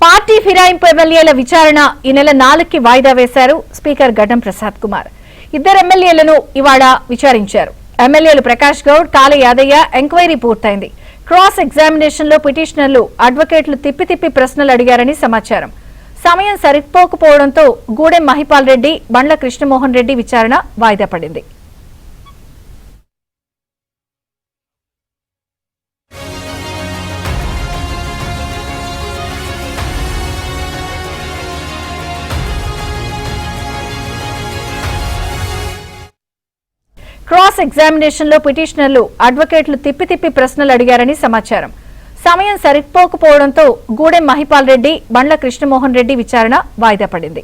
Party ఫిరాయింపు ఎమ్మెల్యేల విచారణ ఈ నెల 4కి వాయిదా వేశారు స్పీకర్ గడ్డం ప్రసాద్ కుమార్. ఇద్దరు ఎమ్మెల్యేలను ఇవాళ విచారించారు. ఎమ్మెల్యేలు ప్రకాష్ గౌడ్, కాళ యాదయ్య ఎంక్వైరీ పూర్తయింది. క్రాస్ ఎగ్జామినేషన్ లో పిటిషనర్లు, అడ్వకేట్లు తిప్పి ప్రశ్నలు అడిగారని సమాచారం. సమయం సరిపోకపోవడంతో గూడెం మహిపాల్ రెడ్డి, బండ్ల కృష్ణమోహన్ రెడ్డి విచారణ వాయిదా పడింది. క్రాస్ ఎగ్జామినేషన్ లో పిటిషనర్లు, అడ్వకేట్లు తిప్పి ప్రశ్నలు అడిగారని సమాచారం. సమయం సరిపోకపోవడంతో గూడెం మహిపాల్ రెడ్డి, బండ్ల కృష్ణమోహన్ రెడ్డి విచారణ వాయిదా పడింది.